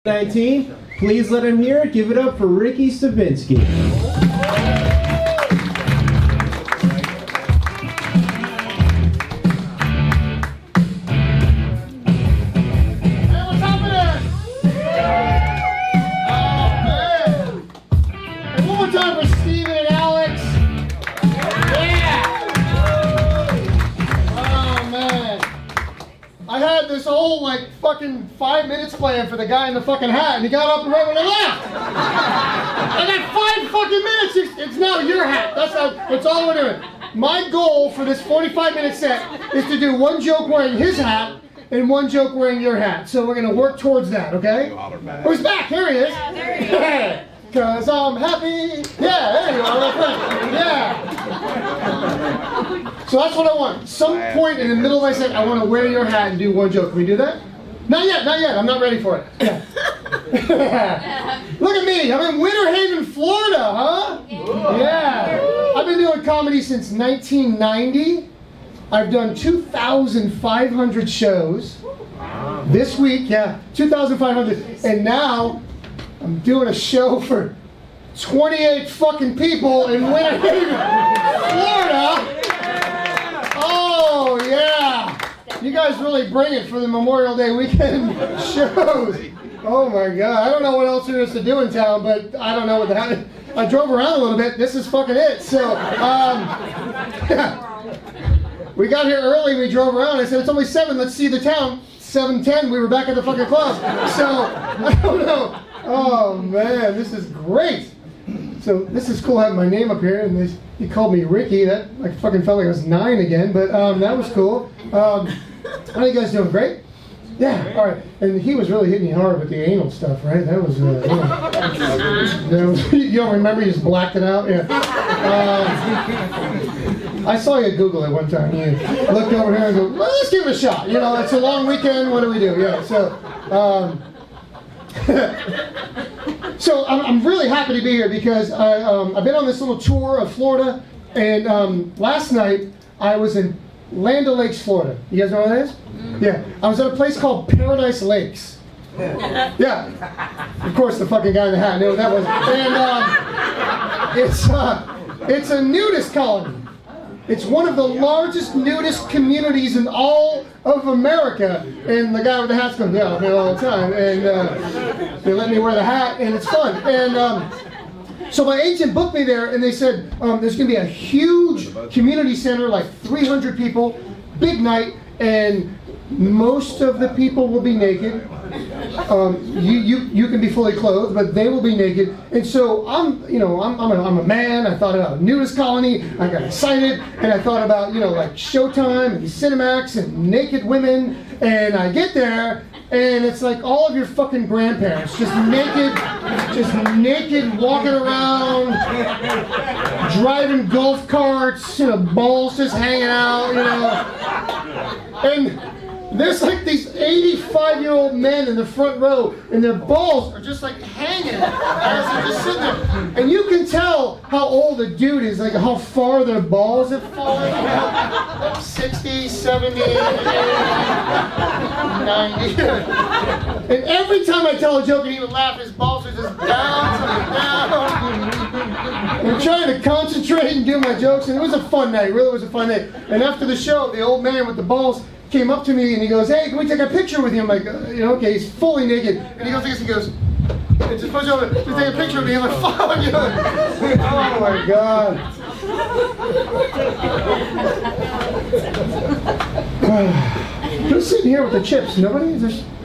19. Please let him hear it. Give it up for Ricky Stavinsky. This whole like fucking 5 minutes plan for the guy in the fucking hat, and he got up and right when I left. I got 5 fucking minutes. It's now your hat. That's all we're doing. My goal for this 45-minute set is to do one joke wearing his hat and one joke wearing your hat. So we're gonna work towards that, okay? Oh, he's back. Here he is. Yeah, there he is. Cause I'm happy. Yeah, there you are, my friend. Yeah. So that's what I want. Some point in the middle of my set, I want to wear your hat and do one joke. Can we do that? Not yet, not yet. I'm not ready for it. Yeah. Look at me. I'm in Winter Haven, Florida, huh? Yeah. I've been doing comedy since 1990. I've done 2,500 shows. This week, yeah, 2,500. And now I'm doing a show for 28 fucking people in Winter Haven, Florida. Oh, yeah. You guys really bring it for the Memorial Day weekend shows. Oh, my God. I don't know what else there is to do in town, but I don't know what that. I drove around a little bit. This is fucking it. So, we got here early. We drove around. I said, it's only 7. Let's see the town. 7:10. We were back at the fucking club. So, I don't know. Oh, man. This is great. So this is cool having my name up here, and he called me Ricky. That I fucking felt like I was 9 again, but that was cool. How are you guys doing? Great? Yeah, all right. And he was really hitting you hard with the anal stuff, right? That was, you don't remember, you just blacked it out? Yeah. I saw you Google it one time. You looked over here and go, well, let's give it a shot. You know, it's a long weekend, what do we do? Yeah, so... So I'm really happy to be here because I've been on this little tour of Florida, and last night I was in Land O'Lakes, Florida. You guys know what that is? Yeah. I was at a place called Paradise Lakes. Yeah. Of course, the fucking guy in the hat knew what that was. And it's a nudist colony. It's one of the largest nudist communities in all of America. And the guy with the hat's going, yeah, I'm here all the time. And they let me wear the hat, and it's fun. And so my agent booked me there, and they said, there's going to be a huge community center, like 300 people, big night, and most of the people will be naked. You can be fully clothed, but they will be naked. And so I'm a man. I thought about nudist colony. I got excited, and I thought about like Showtime and Cinemax and naked women. And I get there, and it's like all of your fucking grandparents, just naked, walking around, driving golf carts, balls just hanging out, and there's like these 85-year-old men in the front row, and their balls are just like hanging as they're just sitting there. And you can tell how old a dude is, like how far their balls have fallen. Like 60, 70, 80, 90. And every time I tell a joke and he would laugh, his balls are just down. I'm trying to concentrate and do my jokes, and it was a fun night. Really was a fun night. And after the show, the old man with the balls came up to me and he goes, hey, can we take a picture with you? I'm like, okay, he's fully naked. And he goes, just push over, just take a picture of me. I'm like, fuck, oh my God. Who's sitting here with the chips? Nobody?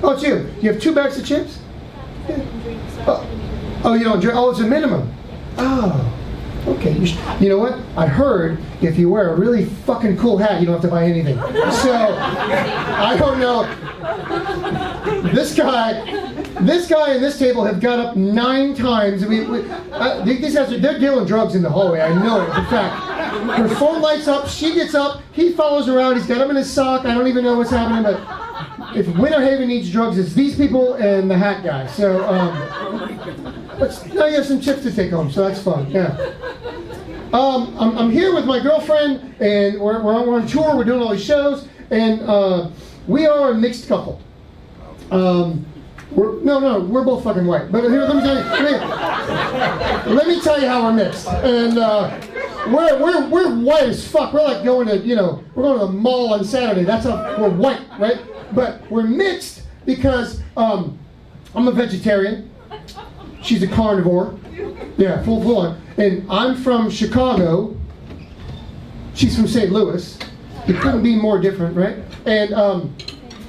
Oh, it's you. You have 2 bags of chips? Yeah. Oh, you don't drink? Oh, it's a minimum. Oh. Okay, you know what? I heard if you wear a really fucking cool hat, you don't have to buy anything. So, I don't know. This guy and this table have got up 9 times. These guys they're dealing drugs in the hallway. I know it. In fact, her phone lights up. She gets up. He follows around. He's got him in his sock. I don't even know what's happening, but if Winter Haven needs drugs, it's these people and the hat guy. So, but now you have some chips to take home, so that's fun. Yeah. I'm here with my girlfriend, and we're on tour. We're doing all these shows, and we are a mixed couple. We're both fucking white. But here, let me tell you how we're mixed. And we're white as fuck. We're like going to, we're going to the mall on Saturday. That's how we're white, right? But we're mixed because I'm a vegetarian. She's a carnivore. Yeah, full on. And I'm from Chicago. She's from St. Louis. It couldn't be more different, right? And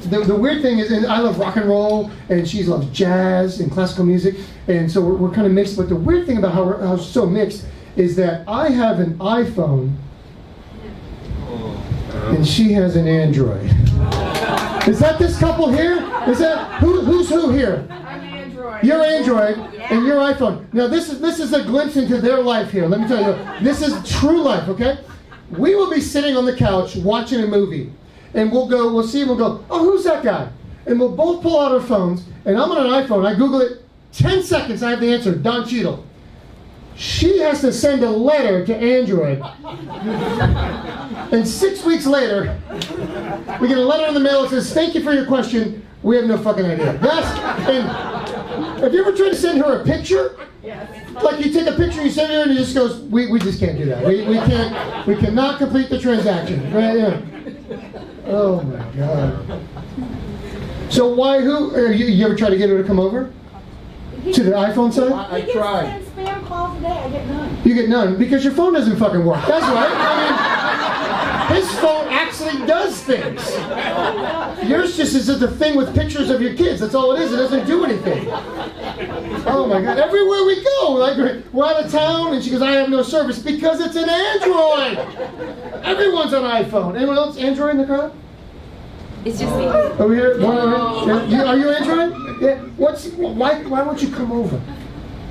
the weird thing is, and I love rock and roll, and she loves jazz and classical music, and so we're kind of mixed. But the weird thing about how we're so mixed is that I have an iPhone, and she has an Android. Is that this couple here? Is that who's who here? I'm Android. You're Android, and you're iPhone. Now this is a glimpse into their life here. Let me tell you, this is true life. Okay, we will be sitting on the couch watching a movie. And we'll see, and we'll go, oh, who's that guy? And we'll both pull out our phones, and I'm on an iPhone, I Google it, 10 seconds, I have the answer, Don Cheadle. She has to send a letter to Android. And 6 weeks later, we get a letter in the mail that says, thank you for your question, we have no fucking idea. And have you ever tried to send her a picture? Yes. Like you take a picture, you send her, and it just goes, we just can't do that. We cannot complete the transaction. Right? Yeah. Oh my God. So you ever try to get her to come over? To the iPhone side? I tried. He gets 10 spam calls a day, I get none. You get none because your phone doesn't fucking work. That's right. I mean, his phone actually does things. Yours just is a thing with pictures of your kids. That's all it is. It doesn't do anything. Oh my God. Everywhere we go, like we're out of town and she goes, I have no service because it's an Android. Everyone's on iPhone. Anyone else Android in the crowd? It's just me. Over here? One over here? Yeah. Are you Android? Yeah. Why won't you come over?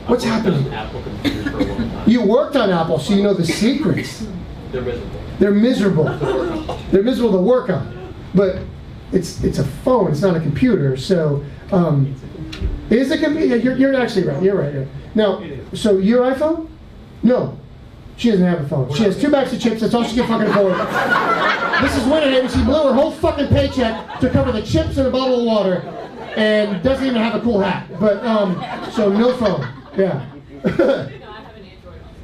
What's happening? Apple computers for a long time. You worked on Apple, so you know the secrets. They're miserable. They're miserable. They're miserable to work on. But it's a phone, it's not a computer, so it is a computer. You're actually right. You're right. Now, so your iPhone? No. She doesn't have a phone. She has 2 bags of chips. That's all she can fucking afford. This is Winter Haven. She blew her whole fucking paycheck to cover the chips and a bottle of water, and doesn't even have a cool hat. But so no phone. Yeah.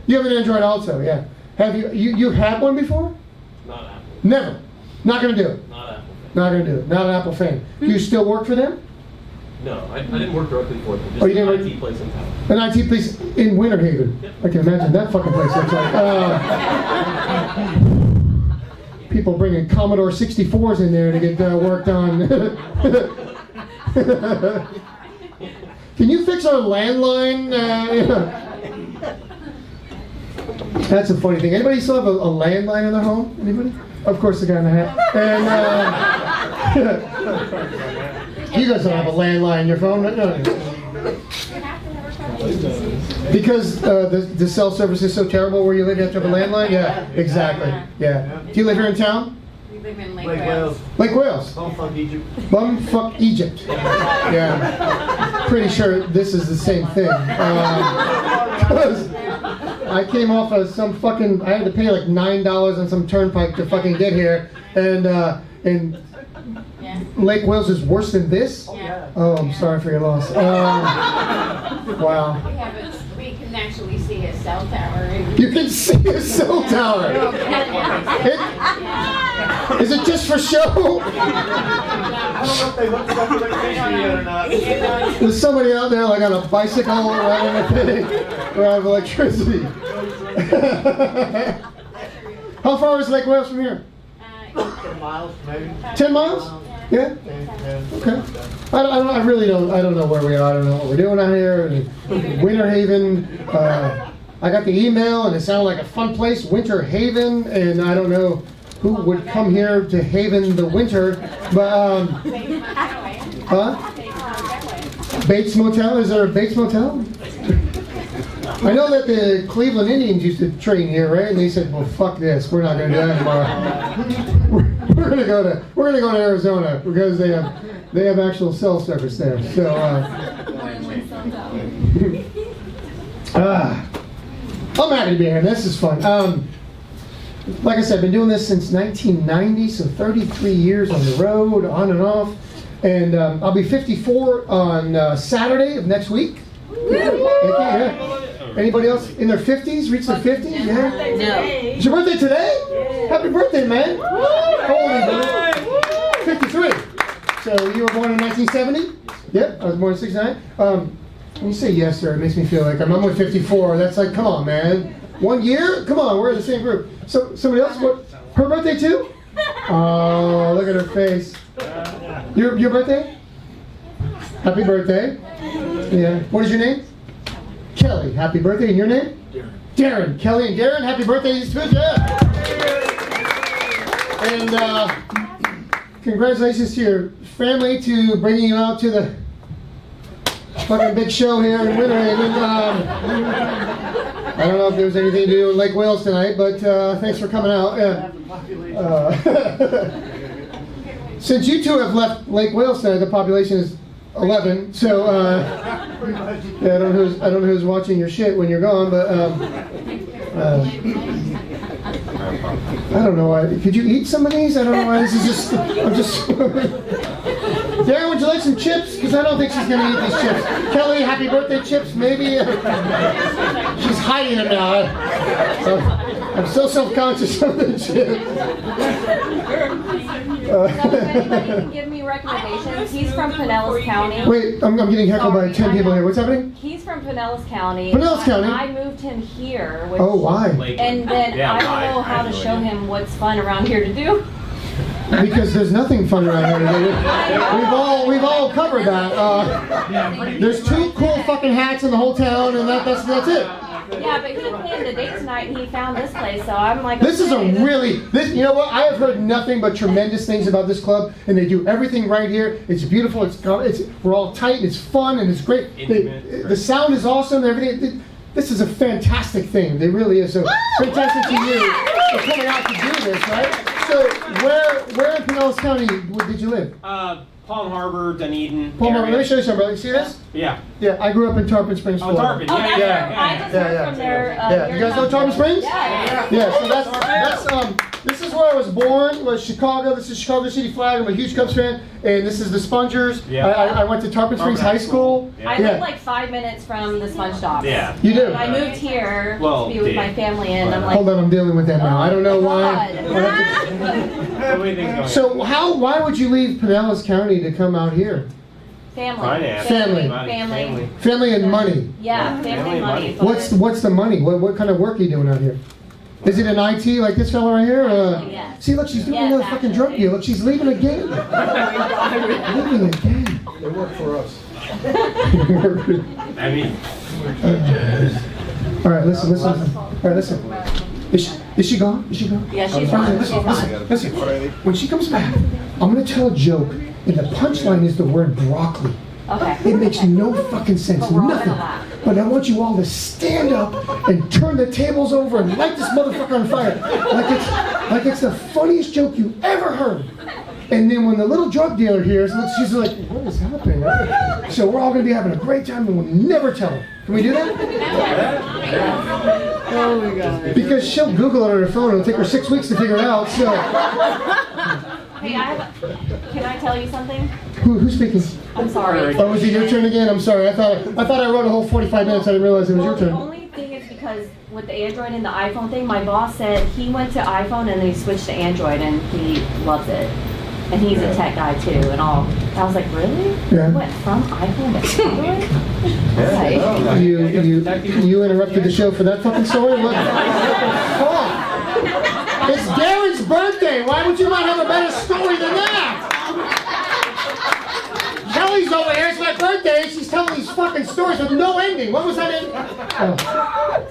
You have an Android also. Yeah. Have you had one before? Not Apple. Never. Not gonna do it. Not Apple. Not gonna do it. Not an Apple fan. Do you still work for them? No, I didn't work directly for them. Just Oh, you didn't an work- IT place in town. An IT place in Winter Haven. I can imagine that fucking place looks like. People bringing Commodore 64s in there to get work done. Can you fix our landline? That's a funny thing. Anybody still have a landline in their home? Anybody? Of course, the guy in the hat. And you guys don't have a landline in your phone, no? Because the cell service is so terrible where you live, you have to have a landline? Yeah, exactly. Yeah. Do you live here in town? We live in Lake Wales. Lake Wales? Bumfuck Egypt. Bumfuck Egypt. Yeah. Pretty sure this is the same thing. 'Cause I came off of some fucking, I had to pay like $9 on some turnpike to fucking get here. And Yeah. Lake Wales is worse than this? Yeah. Oh, I'm sorry for your loss. Wow. We can actually see a cell tower. You can see a cell tower. Is it just for show? I don't know if they looked it up for electricity yet or not. There's somebody out there like on a bicycle riding a thing, around electricity. How far is Lake Wales from here? 10 miles, maybe. 10 miles? Yeah? Okay. I really don't know where we are. I don't know what we're doing out here. Winter Haven. I got the email and it sounded like a fun place, Winter Haven, and I don't know who would come here to haven the winter, but huh? Bates Motel? Is there a Bates Motel? I know that the Cleveland Indians used to train here, right? And they said, "Well, fuck this. We're not going to do that anymore. We're going to go to Arizona because they have actual cell service there." So, I'm happy to be here. This is fun. Like I said, I've been doing this since 1990, so 33 years on the road, on and off. And I'll be 54 on Saturday of next week. Thank you, yeah. Anybody else in their 50s? Reach their 50s? Yeah. No. It's your birthday today? Happy birthday, man. How old are you, brother? 53. So you were born in 1970? Yep, I was born in 69. When you say yes, sir, it makes me feel like I'm only 54. That's like, come on, man. 1 year? Come on, we're in the same group. So somebody else? What? Her birthday too? Oh, look at her face. Your birthday? Happy birthday. Yeah. What is your name? Kelly. Happy birthday. And your name? Darren. Kelly and Darren, happy birthday. Yeah. And congratulations to your family to bringing you out to the fucking big show here in Winter Haven. I don't know if there was anything to do with Lake Wales tonight, but thanks for coming out. Since you two have left Lake Wales tonight, the population is 11. So yeah, I don't know who's watching your shit when you're gone, but I don't know why. Could you eat some of these? I don't know why this is just. I'm just. Darren, would you like some chips? Because I don't think she's gonna eat these chips. Kelly, happy birthday chips, maybe. She's hiding them now. I'm so self-conscious of the chips. So if anybody can give me recommendations, he's from Pinellas County. Wait, I'm getting heckled by 10 people here. What's happening? He's from Pinellas County. Pinellas County? I moved him here. Which, Oh, why? And then I don't know how to show him what's fun around here to do. Because there's nothing fun around here today. We've all covered that. There's 2 cool fucking hats in the whole town, and that's it. Yeah, but he planned a date tonight and he found this place, so I'm like, This is okay, you know what? I have heard nothing but tremendous things about this club, and they do everything right here. It's beautiful. We're all tight. And it's fun and it's great. The sound is awesome. Everything. This is a fantastic thing. They really is. So fantastic to you for coming out to do this, right? So where in Pinellas County did you live? Palm Harbor, Dunedin. Palm Harbor. Let me show you something, brother. You see this? Yeah. Yeah, I grew up in Tarpon Springs, Oh, Florida. Tarpon. Oh, Yeah, that's yeah. I just heard from their. Yeah, you guys know Tarpon Springs? Yeah. Yeah, so that's this is where I was born, was Chicago. This is Chicago City Flag. I'm a huge Cubs fan, and this is the Spongers. Yeah. I went to Tarpon Springs High School. I live like 5 minutes from the Sponge Docks. Yeah. You do? I moved here Well, to be with my family, and I'm like, Hold on, I'm dealing with that now. I don't know why. What do you think's going So why would you leave Pinellas County to come out here? family. Finance. Family. Family. Family and money. Yeah, family Family money. money. but- What's the money? What kind of work are you doing out here? Is it in IT like this fella right here? Yes. See, look, she's doing Yes, another fucking drug deal. Look, she's leaving again. Leaving again. They work for us. I mean, All right, listen. All right, listen. Is she gone? Is she gone? Yeah, she's Okay, fine. listen. When she comes back, I'm gonna tell a joke, and the punchline is the word broccoli. Okay. It makes no fucking sense, But we're all nothing. gonna laugh. But I want you all to stand up and turn the tables over and light this motherfucker on fire, like it's the funniest joke you ever heard. And then when the little drug dealer hears, she's like, "What is happening?" So we're all gonna be having a great time, and we'll never tell her. Can we do that? Oh my God. Because she'll Google it on her phone. It'll take her 6 weeks to figure it out. So, Hey, can I tell you something? who's speaking? I'm sorry. Oh, is it your turn again? I'm sorry. I thought I wrote a whole 45 minutes. I didn't realize it was your Well, the turn. only thing is because with the Android and the iPhone thing, my boss said he went to iPhone and then he switched to Android and he loves it. And he's a tech guy too and all. I was like, really? Yeah. You went from iPhone to Android? Okay. You interrupted the show for that fucking story? What the fuck? It's Darren's birthday. Why would you not have a better story than that? Kelly's over here. It's my birthday. And she's telling these fucking stories with no ending. What was that in? Oh,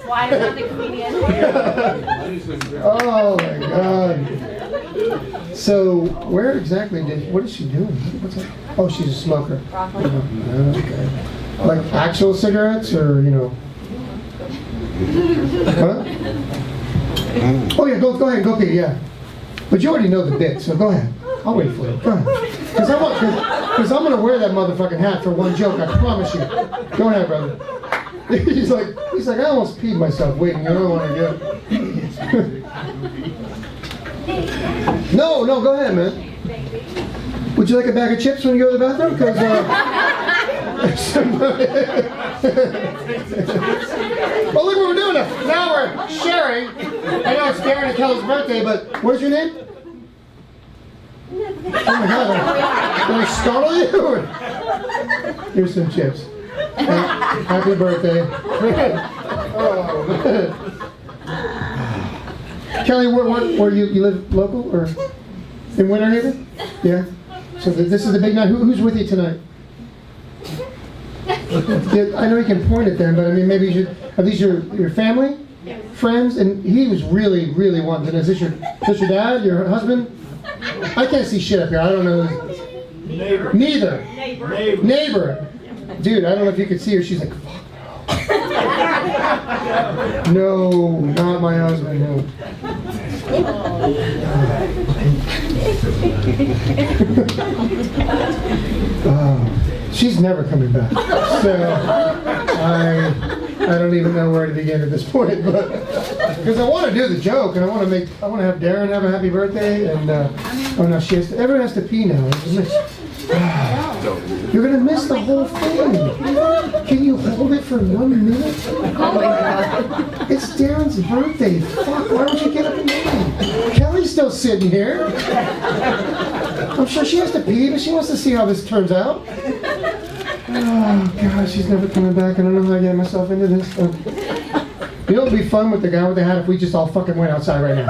Why is that the comedian? oh my God. So where exactly what is she doing? What's that? Oh, she's a smoker. Broccoli. Okay. Like actual cigarettes or, Huh? Oh yeah, go ahead, go pee, yeah. But you already know the bit, so go ahead. I'll wait for you. Go ahead. Because I'm gonna wear that motherfucking hat for one joke, I promise you. Go ahead, brother. He's like, I almost peed myself waiting. I don't want to get. No, go ahead, man. Would you like a bag of chips when you go to the bathroom? Because well, look what we're doing now. Now we're sharing. I know it's Darren and Kelly's birthday, but what's your name? Oh my God! Did I startle you? Here's some chips. Happy birthday. Oh, man. Kelly, where you live local or in Winter Haven? Yeah. So this is the big night. Who's with you tonight? Yeah, I know you can point at them, but I mean, maybe you should. Are these your family, friends? And he was really, really wanting to. Is this your dad, your husband? I can't see shit up here. I don't know. Neighbor. Neither. Neighbor. Dude, I don't know if you could see her. She's like, fuck no. No, not my husband. No. She's never coming back. So I don't even know where to begin at this point, but because I want to do the joke and I want to have Darren have a happy birthday and oh no, everyone has to pee now. You're gonna miss the whole thing. Can you hold it for 1 minute? Oh my God. It's Darren's birthday. Fuck, why don't you get up and leave? Kelly's still sitting here. I'm sure she has to pee, but she wants to see how this turns out. Oh, God, she's never coming back. I don't know how I get myself into this. You know what would be fun with the guy with the hat if we just all fucking went outside right now?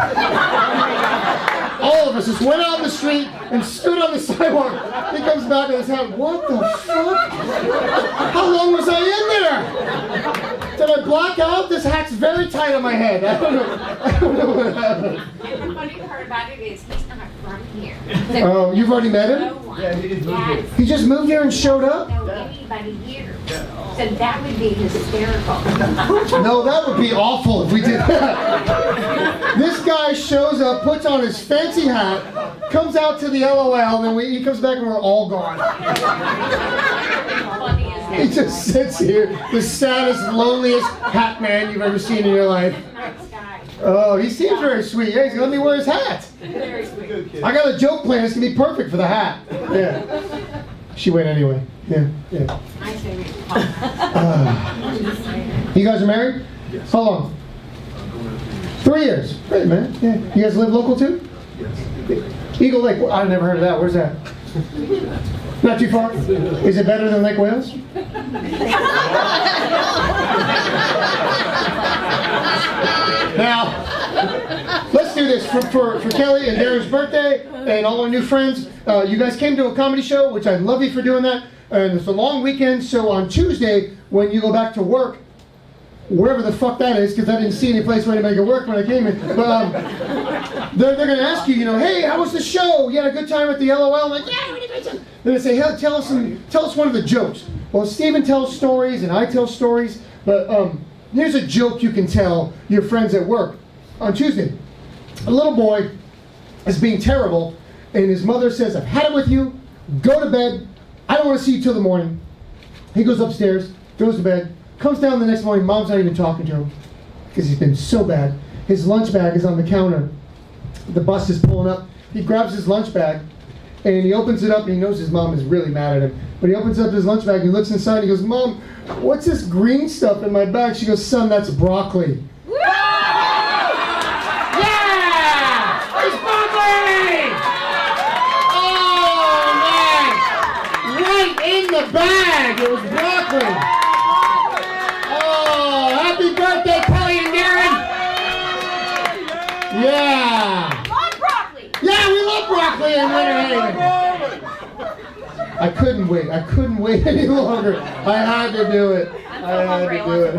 All of us just went out in the street and stood on the sidewalk. He comes back with his hat. What the fuck? How long was I in there? Did I black out? This hat's very tight on my head. I don't know what happened. And the funny part about it is he's not from here. Oh, you've already met him? No one. Yeah, he just moved here. He just moved here and showed up? Know anybody here. So that would be hysterical. No, that would be awful if we did that. This guy shows up, puts on his fancy hat, comes out to the LOL, and then he comes back and we're all gone. Funny as He just sits here, the saddest, loneliest hat man you've ever seen in your life. nice guy. Oh, he seems very sweet. Yeah, he's gonna let me wear his hat. Very sweet. Good kid. I got a joke plan. It's gonna be perfect for the hat. Yeah. She went anyway. Yeah. I say we You guys are married? Yes. How long? 3 years. Great, man. Yeah. You guys live local too? Yes. Eagle Lake. I've never heard of that. Where's that? Not too far? Is it better than Lake Wales? Now, let's do this for Kelly and Darren's birthday and all our new friends. You guys came to a comedy show, which I love you for doing that. And it's a long weekend, so on Tuesday, when you go back to work, wherever the fuck that is, because I didn't see any place where anybody could work when I came in. But they're going to ask you, hey, how was the show? You had a good time at the LOL? I'm like, yeah, we had a great time. They're going to say, hey, tell us one of the jokes. Well, Steven tells stories and I tell stories, but here's a joke you can tell your friends at work. On Tuesday, a little boy is being terrible, and his mother says, I've had it with you, go to bed, I don't want to see you till the morning. He goes upstairs, goes to bed, comes down the next morning, mom's not even talking to him, because he's been so bad. His lunch bag is on the counter. The bus is pulling up. He grabs his lunch bag, and he opens it up, and he knows his mom is really mad at him. But he opens up his lunch bag, and he looks inside, and he goes, Mom, what's this green stuff in my bag? She goes, son, that's broccoli. In the bag, it was broccoli. Oh, happy birthday, Kelly and Darren. Yeah. Love broccoli. Yeah, we love broccoli in Winter Haven. I couldn't wait any longer. I had to do it. I'm so hungry. I want the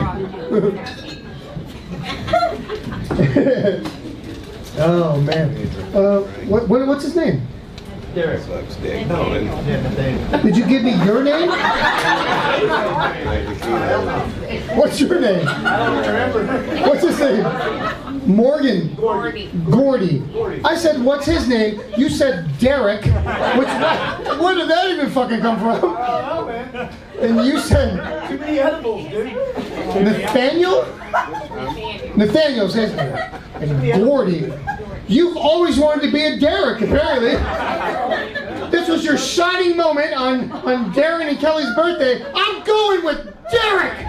broccoli. Oh man. What's his name? Derek. No, yeah, Nathaniel. Did you give me your name? What's your name? I don't remember. What's his name? Morgan. Gordy. Gordy. I said, what's his name? You said Derek. Where did that even fucking come from? Oh, man. And you said Too many edibles, dude. Nathaniel? Nathaniel's his name. And Gordy. You've always wanted to be a Derek, apparently. This was your shining moment on Darren and Kelly's birthday. I'm going with Derek! Too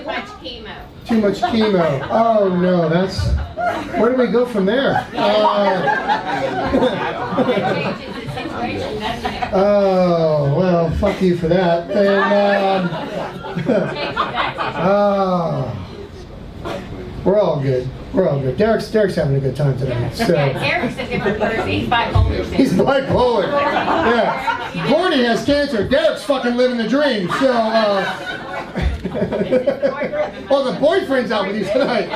much chemo. Too much chemo. Oh no, that's... Where do we go from there? Changes the situation, doesn't it? Oh, well, fuck you for that. And, we're all good. We're all good. Derek's having a good time tonight. So. Yeah, Derek's a different person. He's bipolar. He's bipolar. Yeah. Gordy has cancer. Derek's fucking living the dream. So, oh, the boyfriend's out with you tonight.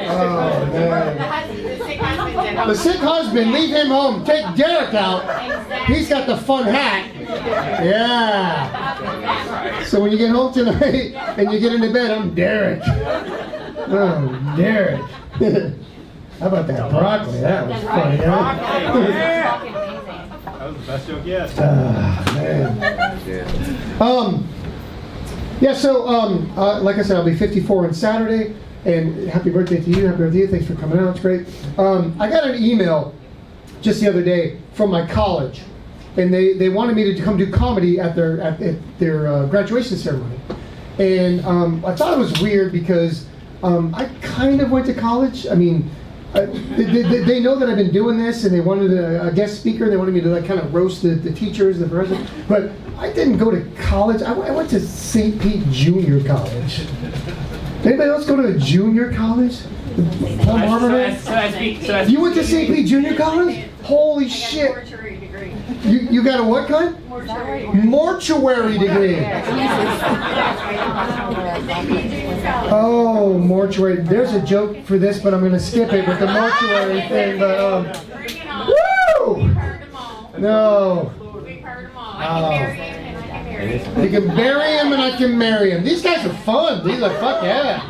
Oh, man. The sick husband's at home. The sick husband, leave him home. Take Derek out. He's got the fun hat. Yeah. So when you get home tonight and you get into bed, I'm Derek. Oh, Derek. How about that broccoli? That was funny, huh? That was the best joke yet. Man. Yeah, so, like I said, I'll be 54 on Saturday, and happy birthday to you, happy birthday to you, thanks for coming out, it's great. I got an email just the other day from my college, and they wanted me to come do comedy at their graduation ceremony. And I thought it was weird because I kind of went to college. I mean, they know that I've been doing this, and they wanted a guest speaker. They wanted me to like kind of roast the teachers, the professors. But I didn't go to college. I went to St. Pete Junior College. Anybody else go to a junior college? Palm Harbor, man? You went to St. Pete Junior College? Holy shit! Mortuary degree. You got a what kind? Mortuary. Mortuary degree. Oh, mortuary. There's a joke for this, but I'm going to skip it with the mortuary thing. But Bring it on. woo! We've heard them all. No. We've heard them all. I can marry him and I can marry him. You can bury him and I can marry him. These guys are fun. These are fuck yeah.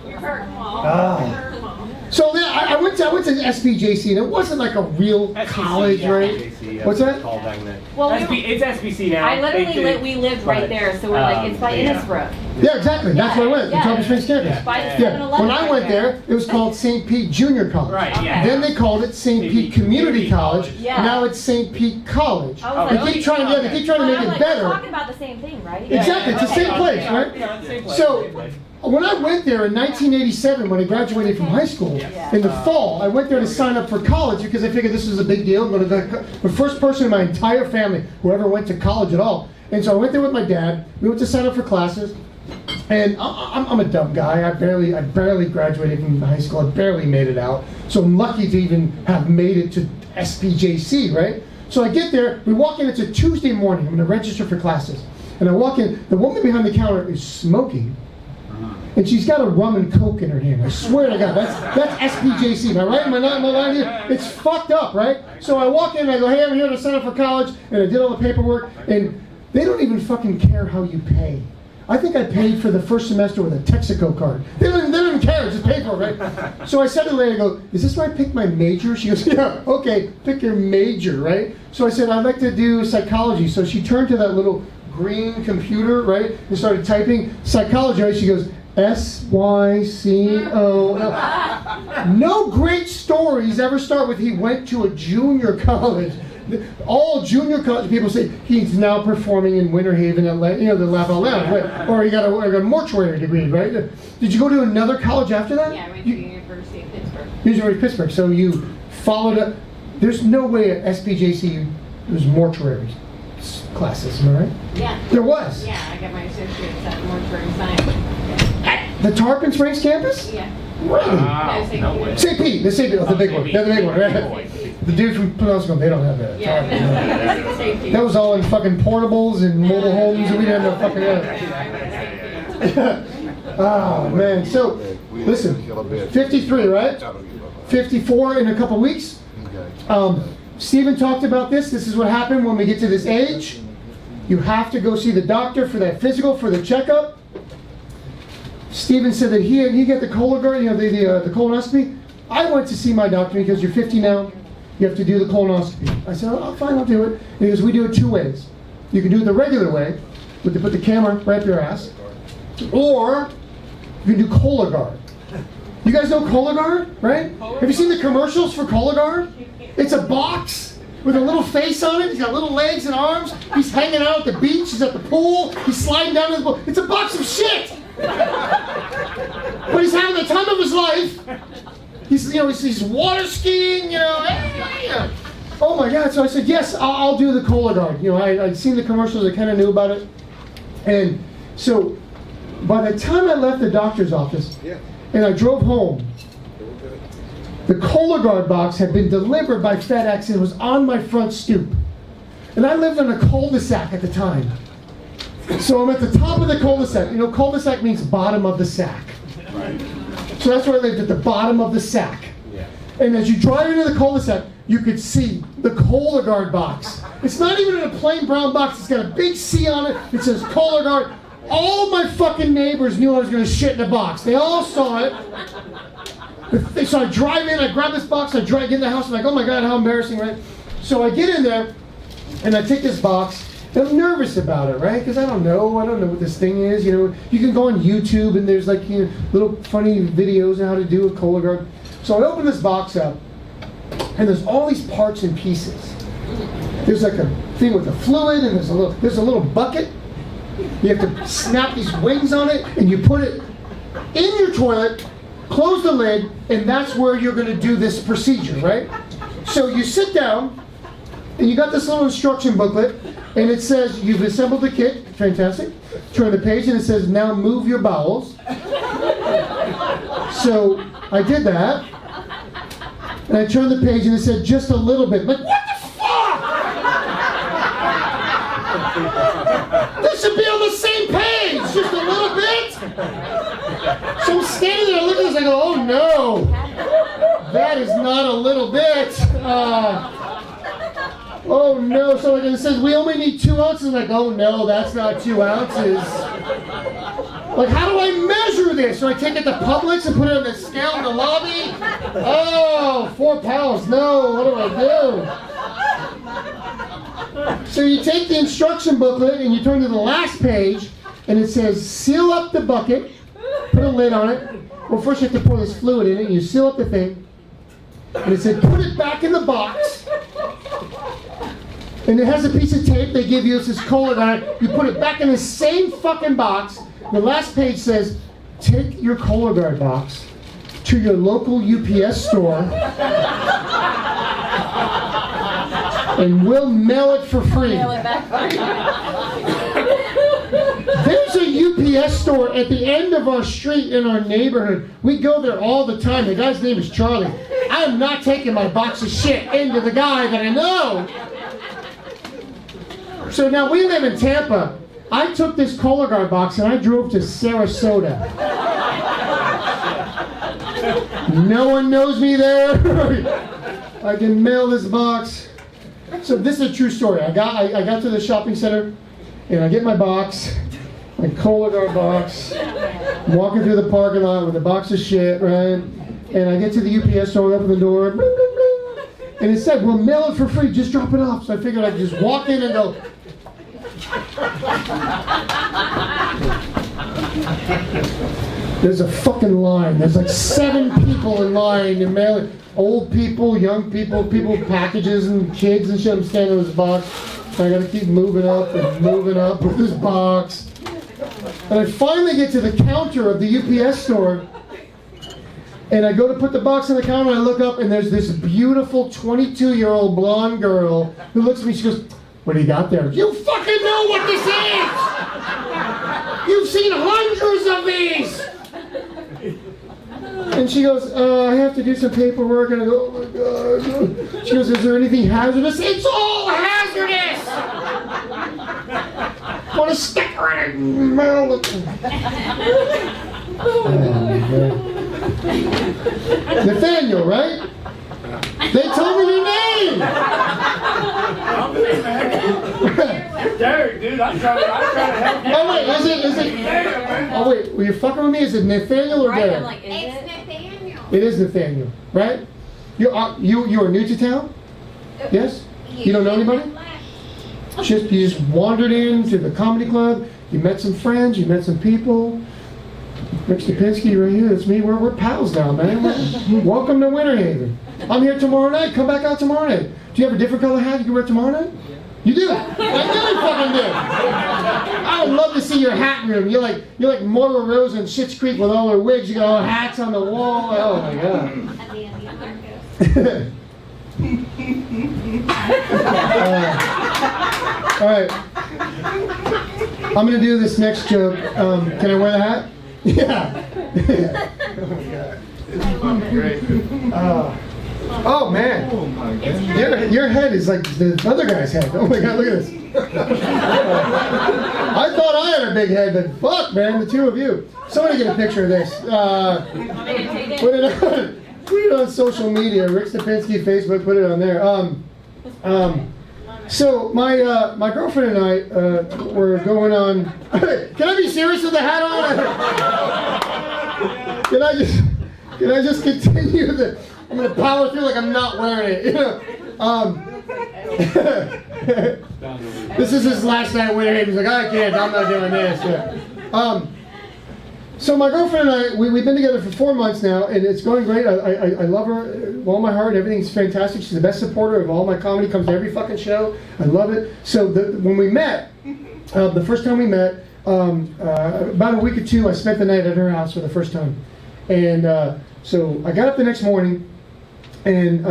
We've heard them all. Ah. We've heard them all. So then I went to SPJC, and it wasn't like a real college, right? What's that? Called back then. Well, It's SBC now. I literally we lived right but, there, so we're like, it's by yeah. Innisbrook. Yeah, exactly. That's where I went. The Yeah. Toby Springs campus. By the Yeah. 7-Eleven When I right went there, it was called St. Pete Junior College. Right, yeah. Then they called it St. Pete Community College. Yeah. Now it's St. Pete College. I was They like, keep trying to make Well, it I'm like, better. We're talking about the same thing, right? Exactly. It's the same place, right? Yeah, same place. So, when I went there in 1987, when I graduated from high school, in the fall, I went there to sign up for college because I figured this was a big deal. I'm the first person in my entire family who ever went to college at all. And so I went there with my dad. We went to sign up for classes. And I'm a dumb guy. I barely graduated from high school. I barely made it out. So I'm lucky to even have made it to SPJC, right? So I get there. We walk in. It's a Tuesday morning. I'm going to register for classes. And I walk in. The woman behind the counter is smoking. And she's got a rum and coke in her hand. I swear to God, that's SPJC. Am I right? Am I not? Am I lying here? It's fucked up, right? So I walk in and I go, hey, I'm here to sign up for college. And I did all the paperwork. And they don't even fucking care how you pay. I think I paid for the first semester with a Texaco card. They don't even care. Just pay for it, right? So I said to the lady, I go, is this where I pick my major? She goes, yeah, okay, pick your major, right? So I said, I'd like to do psychology. So she turned to that little green computer, right? And started typing psychology, right? She goes, SYCO. No great stories ever start with he went to a junior college. All junior college people say he's now performing in Winter Haven at the Lafayette Lounge, right? Or he got a mortuary degree, right? Did you go to another college after that? Yeah, I went to the University of Pittsburgh. University of Pittsburgh. So you followed up. There's no way at SPJC there's mortuary classes, am I right? Yeah. There was. Yeah, I got my associates at mortuary science. At the Tarpon Springs campus? Yeah. Really? No way. St. Pete, the St. Pete, the big one. Yeah, the big one, right? The dude from Penobscot, they don't have that. Yeah. Safety. That was all in fucking portables and mobile homes, and we didn't have no fucking. Oh man, so listen, 53, right? 54 in a couple weeks. Stephen talked about this. This is what happened when we get to this age. You have to go see the doctor for that physical, for the checkup. Stephen said that he got the Cologuard, the colonoscopy. I went to see my doctor because you're 50 now. You have to do the colonoscopy. I said, oh, fine, I'll do it. And he goes, we do it two ways. You can do it the regular way, with put the camera right up your ass, or you can do Cologuard. You guys know Cologuard, right? Have you seen the commercials for Cologuard? It's a box. with a little face on it. He's got little legs and arms. He's hanging out at the beach. He's at the pool. He's sliding down to the pool. It's a box of shit. But he's having the time of his life. He's water skiing, Oh my God, so I said, yes, I'll do the Cologuard. I'd seen the commercials, I kind of knew about it. And so by the time I left the doctor's office and I drove home, the Cologuard box had been delivered by FedEx and it was on my front stoop. And I lived in a cul-de-sac at the time. So I'm at the top of the cul-de-sac. Cul-de-sac means bottom of the sack. So that's where I lived, at the bottom of the sack. And as you drive into the cul-de-sac, you could see the Cologuard box. It's not even in a plain brown box. It's got a big C on it. It says Cologuard. All my fucking neighbors knew I was going to shit in a box. They all saw it. So I drive in, I grab this box, I drag in the house, I'm like, oh my God, how embarrassing, right? So I get in there, and I take this box, and I'm nervous about it, right? Because I don't know what this thing is, You can go on YouTube, and there's like, little funny videos on how to do a Cologuard. So I open this box up, and there's all these parts and pieces. There's like a thing with a fluid, and there's a little bucket. You have to snap these wings on it, and you put it in your toilet, close the lid, and that's where you're going to do this procedure, right? So you sit down, and you got this little instruction booklet, and it says, you've assembled the kit, fantastic. Turn the page, and it says, now move your bowels. So I did that, and I turned the page, and it said, just a little bit. But what the fuck? This should be on the same page, just a little bit. So I'm standing there looking at this, I go, oh no, that is not a little bit. Oh no, so it says we only need 2 ounces. I'm like, oh no, that's not 2 ounces. Like, how do I measure this? Do I take it to Publix and put it on the scale in the lobby? Oh, 4 pounds, no, what do I do? So you take the instruction booklet and you turn to the last page and it says, seal up the bucket. Put a lid on it. Well, first you have to pour this fluid in it, and you seal up the thing. And it said, put it back in the box. And it has a piece of tape they give you. It says Cologuard on it. You put it back in the same fucking box. The last page says, take your Cologuard box to your local UPS store, and we'll mail it for free. There's a UPS store at the end of our street in our neighborhood. We go there all the time. The guy's name is Charlie. I am not taking my box of shit into the guy that I know. So now we live in Tampa. I took this Cologuard box and I drove to Sarasota. No one knows me there. I can mail this box. So this is a true story. I got to the shopping center and I get my box. My Cologuard box, I'm walking through the parking lot with a box of shit, right? And I get to the UPS store, open the door, bling, bling, bling, and it said, we'll mail it for free, just drop it off. So I figured I'd just walk in and go. There's a fucking line. There's like 7 people in line to mail it. Old people, young people, people with packages and kids and shit. I'm standing with this box. I gotta keep moving up with this box. And I finally get to the counter of the UPS store, and I go to put the box on the counter, and I look up, and there's this beautiful 22-year-old blonde girl who looks at me, she goes, what do you got there? You fucking know what this is! You've seen hundreds of these! And she goes, I have to do some paperwork, and I go, oh my God. She goes, is there anything hazardous? It's all hazardous! Want to stick her in her mouth. Nathaniel, right? They told me your name! Derek, dude, I'm trying to help you. Oh wait, is it? Oh wait, were you fucking with me? Is it Nathaniel or Right, Derek? I'm like, is It's it? Nathaniel. It is Nathaniel, right? You are new to town? Yes? You don't know anybody? You just wandered into the comedy club, you met some friends, you met some people. Rick Stupinski right here. That's me. We're pals now, man. Welcome to Winter Haven. I'm here tomorrow night. Come back out tomorrow night. Do you have a different color hat you can wear tomorrow night? You do. I know you fucking do. I would love to see your hat room. You're like Moira Rose in Schitt's Creek with all her wigs. You got all hats on the wall. Oh my god. All right. I'm gonna do this next joke. Can I wear the hat? Yeah. Great. Oh man. Oh my goodness. Your head is like the other guy's head. Oh my god, look at this. I thought I had a big head, but fuck, man, the two of you. Somebody get a picture of this. Put it on social media. Rick Stupinski, Facebook, put it on there. So my girlfriend and I were going on. Can I be serious with the hat on? Can I just continue the? I'm gonna power through like I'm not wearing it. You know. This is his last night winter. He's like, I can't. I'm not doing this. Yeah. So my girlfriend and I, we've been together for 4 months now, and it's going great. I love her with all my heart. Everything's fantastic. She's the best supporter of all my comedy. Comes to every fucking show. I love it. So when we met, the first time we met, about a week or two, I spent the night at her house for the first time. And so I got up the next morning and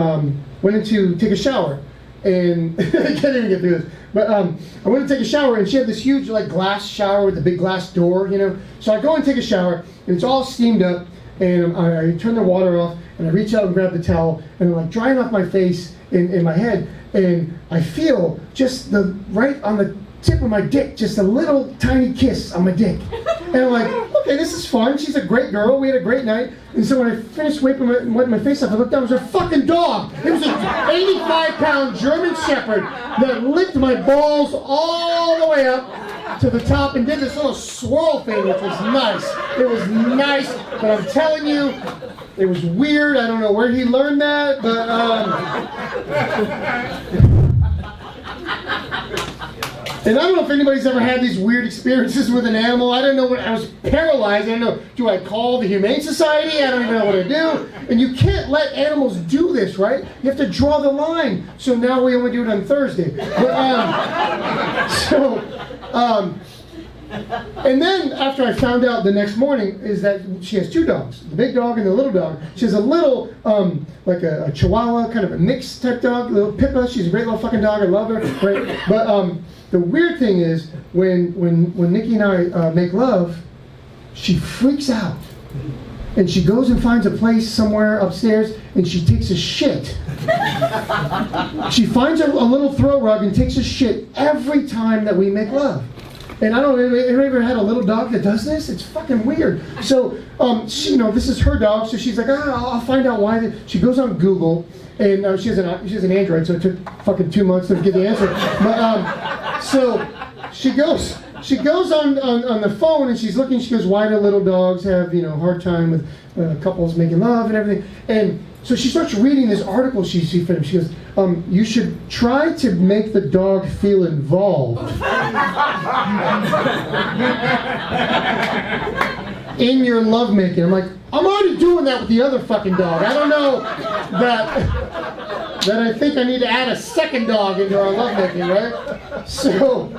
went in to take a shower. And I can't even get through this. But I went to take a shower, and she had this huge like glass shower with a big glass door, you know. So I go and take a shower, and it's all steamed up, and I turn the water off, and I reach out and grab the towel, and I'm like drying off my face in my head, and I feel just right on the tip of my dick, just a little tiny kiss on my dick. And I'm like, okay, this is fun. She's a great girl. We had a great night. And so when I finished wiping my face off, I looked down. It was a fucking dog. It was an 85-pound German Shepherd that licked my balls all the way up to the top and did this little swirl thing, which was nice. It was nice, but I'm telling you, it was weird. I don't know where he learned that, but and I don't know if anybody's ever had these weird experiences with an animal. I don't know I was paralyzed. I don't know, do I call the Humane Society? I don't even know what to do. And you can't let animals do this, right? You have to draw the line. So now we only do it on Thursday. But, and then after I found out the next morning is that she has 2 dogs, the big dog and the little dog. She has a little, like a Chihuahua, kind of a mixed type dog, a little Pippa. She's a great little fucking dog. I love her. Right? But the weird thing is when Nikki and I make love, she freaks out. And she goes and finds a place somewhere upstairs and she takes a shit. She finds a little throw rug and takes a shit every time that we make love. And I don't know, have you ever had a little dog that does this? It's fucking weird. So, she, this is her dog, so she's like, I'll find out why. She goes on Google, and she has an Android, so it took fucking 2 months to get the answer. But, so she goes on the phone, and she's looking, she goes, why do little dogs have, hard time with couples making love and everything? And so she starts reading this article she found. She goes, you should try to make the dog feel involved in your lovemaking. I'm like, I'm already doing that with the other fucking dog. I don't know that I think I need to add a second dog into our lovemaking, right? So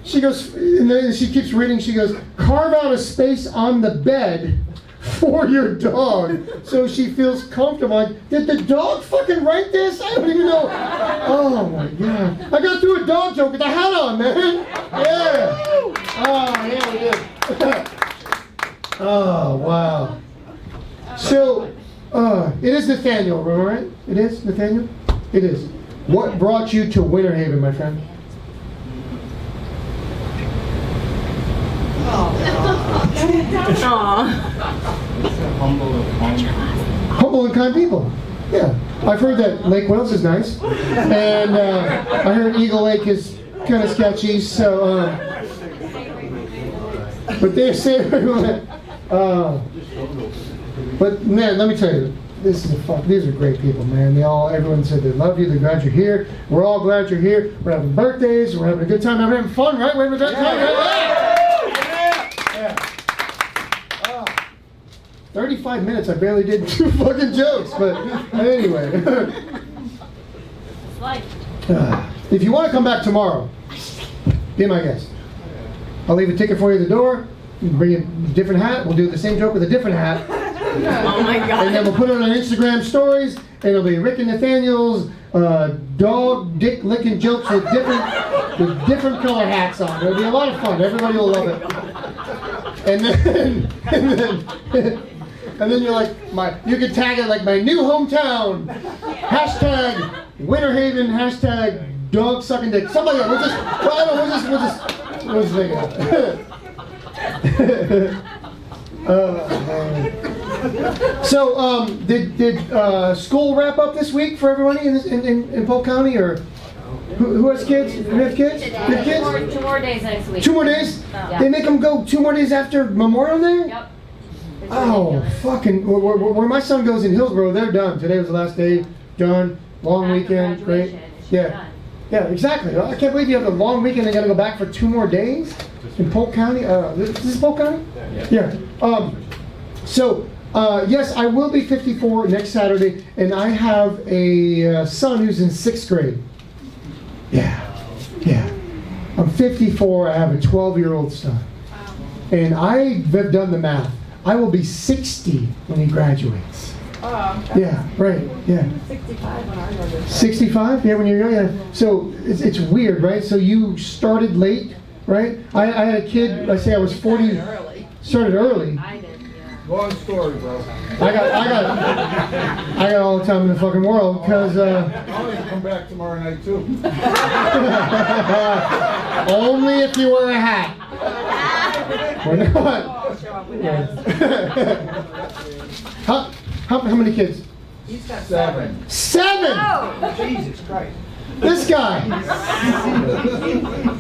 she goes, and then she keeps reading, she goes, carve out a space on the bed for your dog so she feels comfortable. Like, did the dog fucking write this? I don't even know. Oh my god. I got through a dog joke with the hat on, man. Yeah. Oh, yeah, we did. Oh, wow. So, it is Nathaniel, right? It is, Nathaniel? It is. What brought you to Winter Haven, my friend? Humble and kind people. Yeah. I've heard that Lake Wales is nice. And I heard Eagle Lake is kind of sketchy, so... but they say... but man, let me tell you, these are great people, man. Everyone said they love you, they're glad you're here. We're all glad you're here. We're having birthdays, we're having a good time, we're having fun, right? We're having a good time, right? Yeah. 35 minutes, I barely did 2 fucking jokes, but anyway. It's like, If you want to come back tomorrow, be my guest. I'll leave a ticket for you at the door. You can bring a different hat. We'll do the same joke with a different hat. Oh my God. And then we'll put it on Instagram stories, and it'll be Rick and Nathaniel's dog dick licking jokes with different color hats on. It'll be a lot of fun. Everybody will love it. And then you're like, you can tag it like my new hometown. Hashtag Winter Haven. Hashtag dog sucking dick. Somebody else. We'll just think of it. So, did school wrap up this week for everybody in Polk County, or who has kids? You have kids? You have kids? 2 more days next week. 2 more days? Yeah. They make them go 2 more days after Memorial Day? Yep. It's Oh, ridiculous. fucking! Where my son goes in Hillsborough, they're done. Today was the last day. Done. Long After weekend. Great. graduation, it should be Yeah. done. Yeah, exactly. I can't believe you have a long weekend. They got to go back for 2 more days in Polk County. This is Polk County. Yeah. Yes, I will be 54 next Saturday, and I have a son who's in 6th grade. Yeah. I'm 54. I have a 12-year-old son, and I have done the math. I will be 60 when he graduates. Yeah. Right. Yeah. 65 when I was 65? Yeah, when you're young. Yeah. So it's weird, right? So you started late, right? I had a kid. I say I was 40. early. Started early. I did, yeah. Long story, bro. I got all the time in the fucking world because I'll even come back tomorrow night too. only if you wear a hat. We're not. How many kids? He's got 7. 7. Jesus Christ. This guy,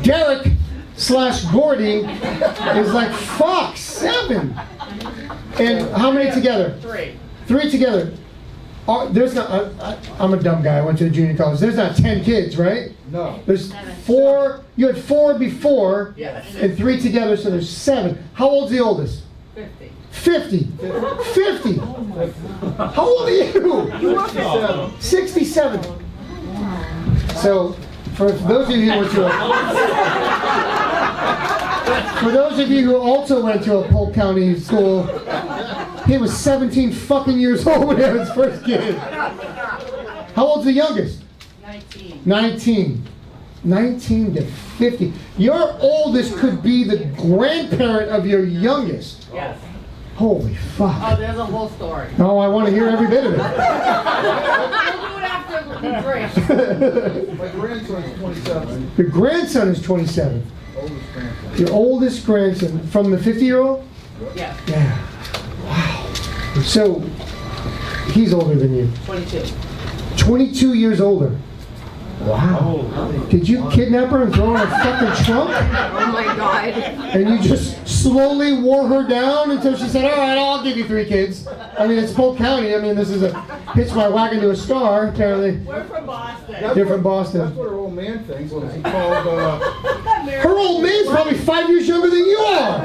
Derek / Gordy, is like, fuck, 7. And how many together? 3. 3 together. There's not. I'm a dumb guy. I went to a junior college. There's not 10 kids, right? No. There's 4. You had 4 before, Yes. and 3 together, so there's 7. How old's the oldest? 50. 50. 50. How old are you? 67. So, for those of you who went to who also went to a Polk County school, he was 17 fucking years old when he had his first kid. How old's the youngest? 19. 19. 19 to 50. Your oldest could be the grandparent of your youngest. Yes. Holy Oh, fuck. there's a whole story. Oh, I want to hear every bit of it. We'll do it after the drink. My grandson's 27. Your grandson is 27. Oldest grandson. Your oldest grandson from the 50-year-old? Yes. Yeah. Wow. So, he's older than you. 22. 22 years older. Wow. Did you kidnap her and throw her in a fucking trunk? Oh my God. And you just slowly wore her down until she said, all right, I'll give you 3 kids. I mean, it's Polk County. I mean, this is a hitch my wagon to a star, apparently. We're from Boston. You're from Boston. That's what her old man thinks. What is he called? Her old man's probably 5 years younger than you are.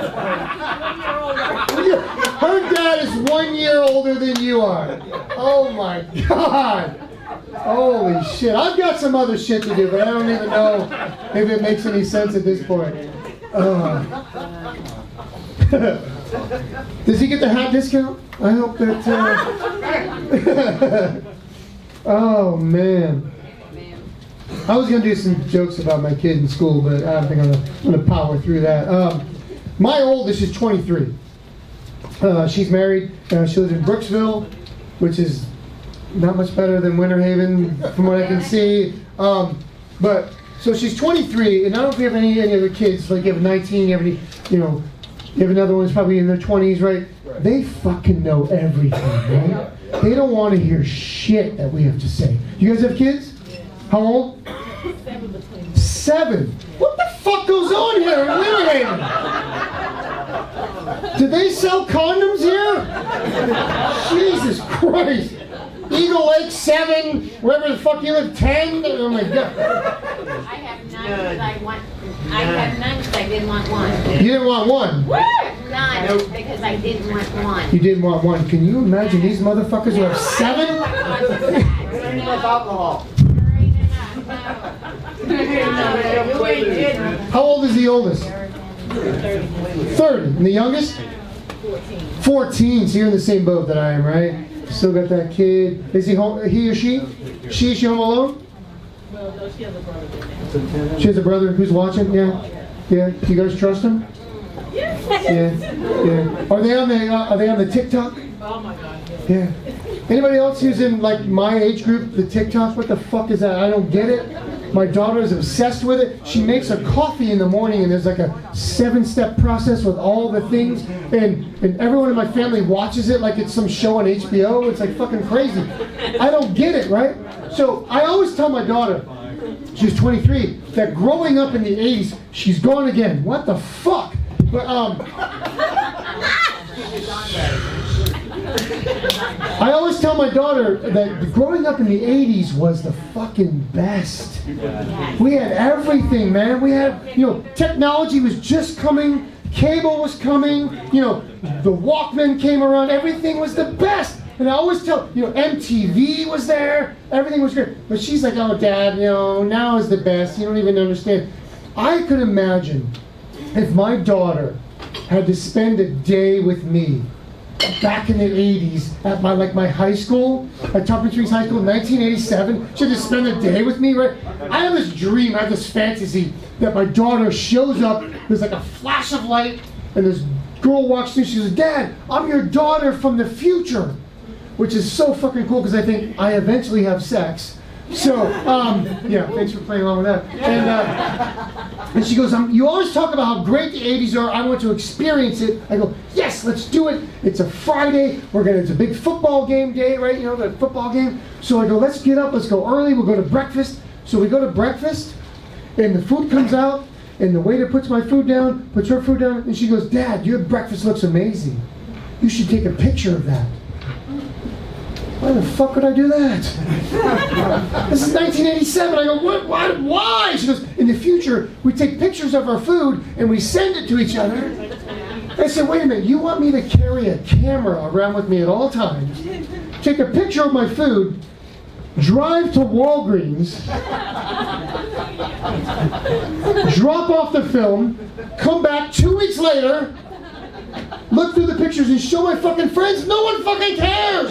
1 year older. Her dad is 1 year older than you are. Oh my God. Holy shit. I've got some other shit to do, but I don't even know if it makes any sense at this point. Does he get the hat discount? I hope that... Oh, man. I was going to do some jokes about my kid in school, but I don't think I'm going to power through that. My oldest is 23. She's married. She lives in Brooksville, which is not much better than Winter Haven, from what I can see. But so she's 23, and I don't know if you have any other kids. Like you have 19, you have any, you have another one who's probably in their 20s, right? They fucking know everything, right? They don't want to hear shit that we have to say. You guys have kids? How old? 7. What the fuck goes on here in Winter Haven? Do they sell condoms here? Jesus Christ. Eagle Lake 7, wherever the fuck you live, 10. Oh my God. I have none because I have none because I didn't want one. You didn't want one. None because because I didn't want one. You didn't want one. Can you imagine these motherfuckers who have 7? Ain't enough alcohol. You ain't kidding. How old is the oldest? 30. And the youngest? 14. So you're in the same boat that I am, right? Still got that kid. Is he home? He or she? Is she home alone? No, she has a brother. She has a brother who's watching? Yeah. Yeah. You guys trust him? Yeah. Yeah. Are they on the TikTok? Oh my God. Yeah. Anybody else who's in like my age group, the TikTok? What the fuck is that? I don't get it. My daughter is obsessed with it. She makes a coffee in the morning and there's like a 7-step process with all the things. And everyone in my family watches it like it's some show on HBO. It's like fucking crazy. I don't get it, right? So I always tell my daughter, she's 23, that growing up in the 80s, she's gone again. What the fuck? But I always tell my daughter that growing up in the 80s was the fucking best. We had everything, man. We had, technology was just coming, cable was coming, the Walkman came around, everything was the best. And I always tell, MTV was there, everything was great. But she's like, oh, Dad, now is the best. You don't even understand. I could imagine if my daughter had to spend a day with me back in the 80s at my high school, at Tarpon Springs High School in 1987, she had to spend a day with me, right? I have this dream, I have this fantasy that my daughter shows up, there's like a flash of light, and this girl walks through, she goes, Dad, I'm your daughter from the future, which is so fucking cool because I think I eventually have sex. So, yeah, thanks for playing along with that. And she goes, you always talk about how great the 80s are. I want to experience it. I go, yes, let's do it. It's a Friday. It's a big football game day, right? The football game. So I go, let's get up. Let's go early. We'll go to breakfast. So we go to breakfast, and the food comes out, and the waiter puts my food down, puts her food down, and she goes, Dad, your breakfast looks amazing. You should take a picture of that. Why the fuck would I do that? This is 1987. I go, what? Why? She goes, in the future, we take pictures of our food and we send it to each other. I said, wait a minute, you want me to carry a camera around with me at all times, take a picture of my food, drive to Walgreens, drop off the film, come back 2 weeks later, look through the pictures and show my fucking friends? No one fucking cares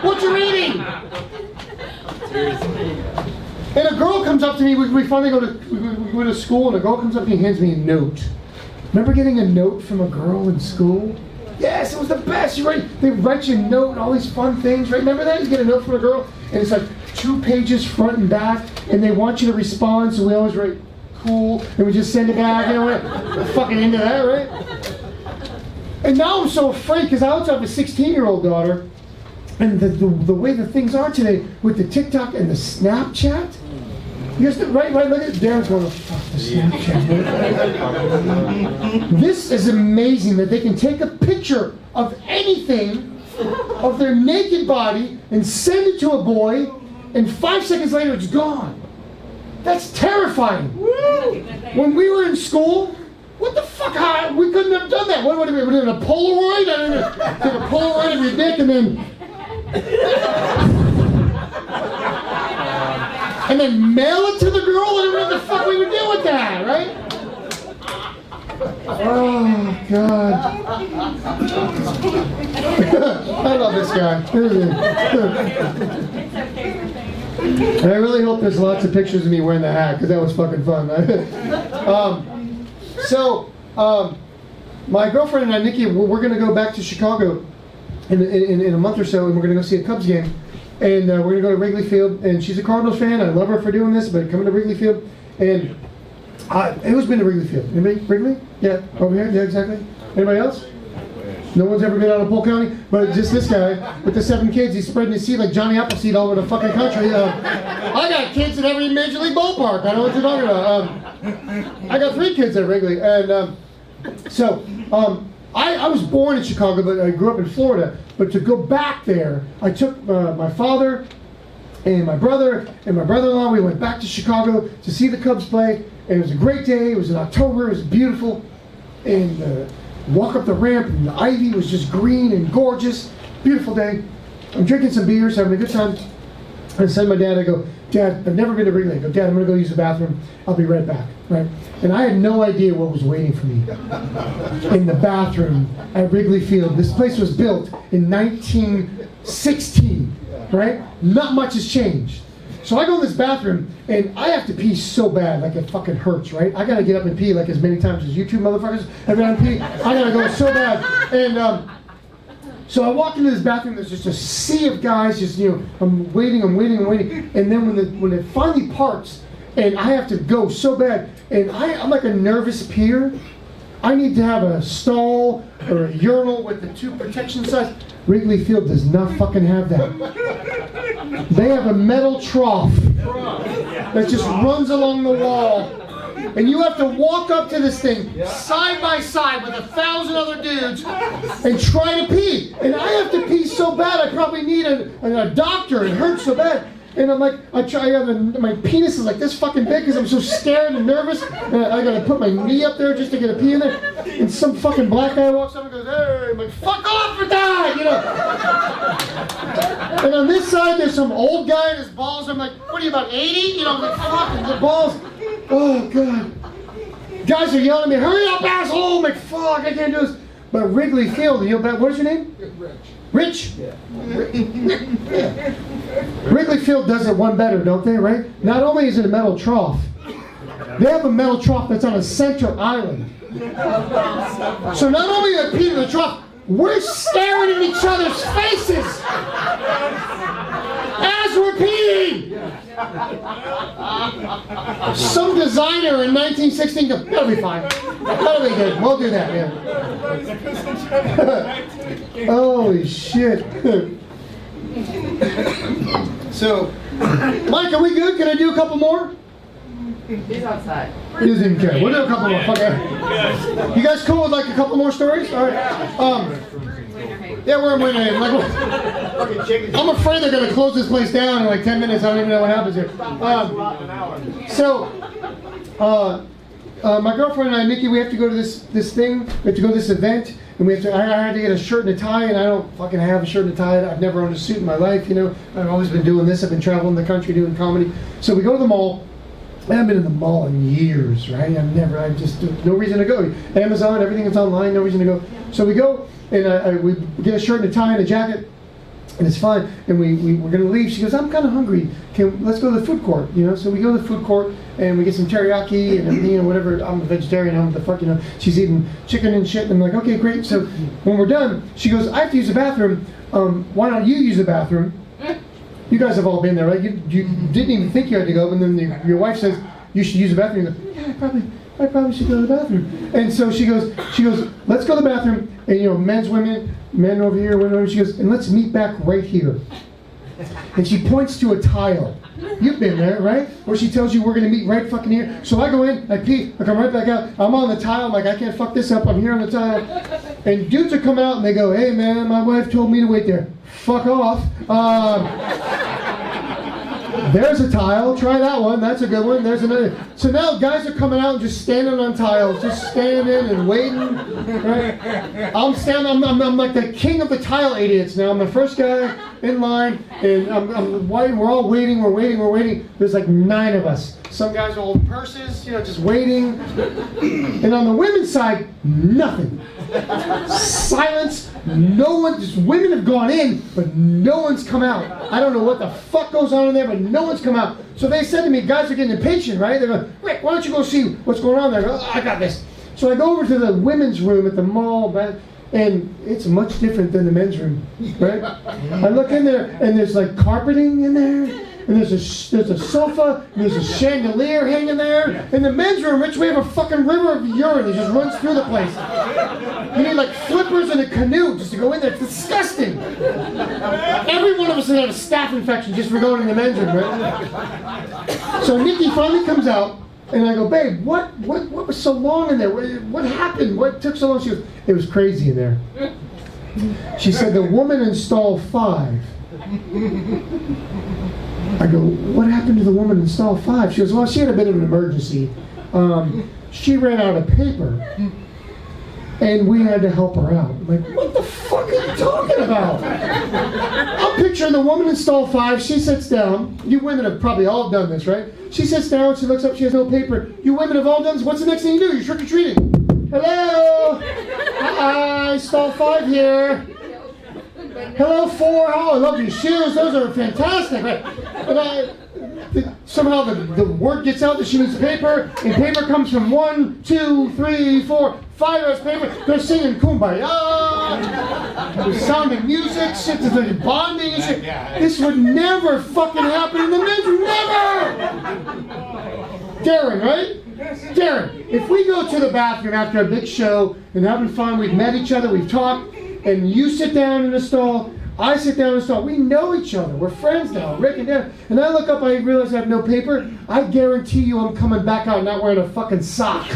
what you're eating. And a girl comes up to me, we finally go to school, and a girl comes up to me and hands me a note. Remember getting a note from a girl in school? Yes, it was the best. They write you a note and all these fun things, right? Remember that? You get a note from a girl, and it's like 2 pages front and back, and they want you to respond, so we always write cool, and we just send it back, we're fucking into that, right? And now I'm so afraid because I also have a 16-year-old daughter, and the way the things are today with the TikTok and the Snapchat. Right, look at Darren's going, fuck the Snapchat. This is amazing that they can take a picture of anything, of their naked body, and send it to a boy, and 5 seconds later it's gone. That's terrifying. When we were in school, what the fuck? We couldn't have done that. What would it be? A Polaroid? Take a Polaroid of your dick and then mail it to the girl? I don't know what the fuck we would do with that, right? Oh, God. I love this guy. And I really hope there's lots of pictures of me wearing the hat, because that was fucking fun. My girlfriend and I, Nikki, we're going to go back to Chicago in a month or so, and we're going to go see a Cubs game. And we're going to go to Wrigley Field. And she's a Cardinals fan. I love her for doing this, but coming to Wrigley Field. And who's been to Wrigley Field? Anybody? Wrigley? Yeah, over here? Yeah, exactly. Anybody else? No one's ever been out of Polk County, but just this guy with the 7 kids. He's spreading his seed like Johnny Appleseed all over the fucking country. I got kids at every Major League ballpark. I know what you're talking about. I got 3 kids at Wrigley, and I was born in Chicago, but I grew up in Florida. But to go back there, I took my father and my brother and my brother-in-law. We went back to Chicago to see the Cubs play, and it was a great day. It was in October. It was beautiful, and walk up the ramp, and the ivy was just green and gorgeous. Beautiful day. I'm drinking some beers, having a good time. I said to my dad, I go, Dad, I've never been to Wrigley. I go, Dad, I'm going to go use the bathroom. I'll be right back. Right? And I had no idea what was waiting for me in the bathroom at Wrigley Field. This place was built in 1916, right? Not much has changed. So I go in this bathroom, and I have to pee so bad, like it fucking hurts, right? I got to get up and pee like as many times as you two motherfuckers have got to pee. I got to go so bad. And so I walk into this bathroom, there's just a sea of guys, just, you know, I'm waiting. And then when it finally parts, and I have to go so bad, and I'm like a nervous peer. I need to have a stall or a urinal with the two protection sides. Wrigley Field does not fucking have that. They have a metal trough that just runs along the wall. And you have to walk up to this thing side by side with 1,000 other dudes and try to pee. And I have to pee so bad, I probably need a doctor. It hurts so bad. And I'm like, my penis is like this fucking big because I'm so scared and nervous. And I gotta put my knee up there just to get a pee in there. And some fucking black guy walks up and goes, hey, I'm like, fuck off or die, you know. And on this side, there's some old guy and his balls. I'm like, what are you, about 80? You know, I'm like, fucking the balls. Oh, God. Guys are yelling at me, hurry up, asshole. I'm like, fuck, I can't do this. But Wrigley Field, you know, what is your name? Rich? Yeah. Yeah. Wrigley Field does it one better, don't they, right? Not only is it a metal trough, they have a metal trough that's on a center island. So not only are we peeing in the trough, we're staring at each other's faces as we're peeing. Some designer in 1916 goes, that'll be fine. That'll be good. We'll do that, yeah. Holy shit. So, Mike, are we good? Can I do a couple more? He's outside. He doesn't even care. We'll do a couple more. Fuck it. You guys cool with like a couple more stories? All right. Yeah, we're waiting. I'm afraid they're going to close this place down in like 10 minutes. I don't even know what happens here. My girlfriend and I, Nikki, we have to go to this thing. We have to go to this event. And I had to get a shirt and a tie, and I don't fucking have a shirt and a tie. I've never owned a suit in my life, you know. I've always been doing this. I've been traveling the country doing comedy. So we go to the mall. I haven't been in the mall in years, right? I just, no reason to go. Amazon, everything is online, no reason to go. So we go, and we get a shirt and a tie and a jacket, and it's fine. And we're going to leave. She goes, I'm kind of hungry. Let's go to the food court, you know? So we go to the food court, and we get some teriyaki and everything, and whatever. I'm a vegetarian, I don't know what the fuck, you know. She's eating chicken and shit, and I'm like, okay, great. So when we're done, she goes, I have to use the bathroom. Why don't you use the bathroom? You guys have all been there, right? You didn't even think you had to go, and then your wife says, you should use the bathroom. You go, yeah, I probably should go to the bathroom. And so she goes, let's go to the bathroom, and you know, men over here, women over here. She goes, and let's meet back right here. And she points to a tile. You've been there, right? Where she tells you we're going to meet right fucking here. So I go in, I pee, I come right back out. I'm on the tile. I'm like, I can't fuck this up. I'm here on the tile. And dudes are coming out and they go, hey man, my wife told me to wait there. Fuck off. There's a tile. Try that one. That's a good one. There's another. So now guys are coming out and just standing on tiles, just standing and waiting. Right? I'm like the king of the tile idiots now. I'm the first guy in line, and we're all waiting. We're waiting. There's like 9 of us. Some guys are holding purses, you know, just waiting. And on the women's side, nothing. Silence. No one, just women have gone in, but no one's come out. I don't know what the fuck goes on in there, but no one's come out. So they said to me, guys are getting impatient, right? They're going, Rick, why don't you go see what's going on there? I go, I got this. So I go over to the women's room at the mall, and it's much different than the men's room, right? I look in there, and there's like carpeting in there. And there's a sofa, and there's a chandelier hanging there. In the men's room, Rich, we have a fucking river of urine that just runs through the place. You need like flippers and a canoe just to go in there. It's disgusting. Every one of us has had a staph infection just for going in the men's room, right? So Nikki finally comes out, and I go, babe, what was so long in there? What happened? What took so long? She goes, it was crazy in there. She said the woman in stall 5. I go, what happened to the woman in stall 5? She goes, well, she had a bit of an emergency. She ran out of paper. And we had to help her out. I'm like, what the fuck are you talking about? I'm picturing the woman in stall 5. She sits down. You women have probably all done this, right? She sits down. She looks up. She has no paper. You women have all done this. What's the next thing you do? You're trick-or-treating. Hello. Hi. Stall 5 here. Hello, 4. Oh, I love your shoes. Those are fantastic. Right? And somehow the word gets out that she needs paper, and paper comes from 1, 2, 3, 4, 5 hours paper. They're singing Kumbaya. There's sound of music, shit, there's like bonding and shit. This would never fucking happen in the men's room. Never! Darren, right? Darren, if we go to the bathroom after a big show and having fun, we've met each other, we've talked, and you sit down in the stall, I sit down in the stall, we know each other, we're friends now, Rick and Dan, and I look up, I realize I have no paper, I guarantee you I'm coming back out not wearing a fucking sock.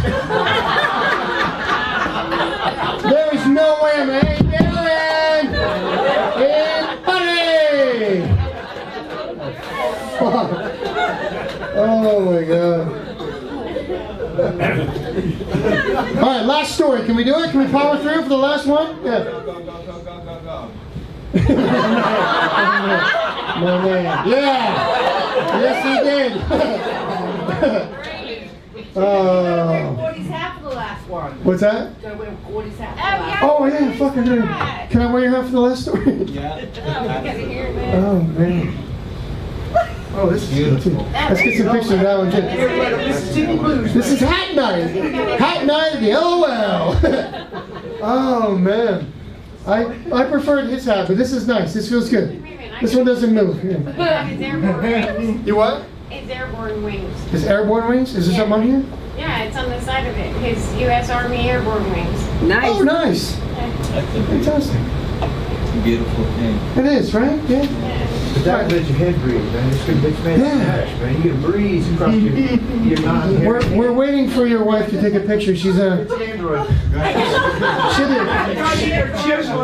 There's no way I'm, hey Darren! Hey buddy! Fuck. Oh my God. All right, last story. Can we do it? Can we power through for the last one? Yeah. No man. Yeah. Yes, he did. Gordy's half of the last one. What's that? Gotta wear Gordy's half of the last Oh yeah, fucking right. Can I wear your half for the last story? Oh man. Oh, this is beautiful. Let's get some pictures of that one too. This is hat night. Hat night at the LOL. Oh man. I preferred his hat, but this is nice. This feels good. This one doesn't move. Yeah. It's airborne wings. You what? It's airborne wings. Is airborne wings? Is there something on here? Yeah, it's on the side of it. His U.S. Army airborne wings. Oh, nice. Fantastic. Beautiful thing. It is, right? Yeah. But that lets your head breathe, man. It's good, makes man smash, man. You get a breeze across your non We're waiting for your wife to take a picture. She's It's an Android.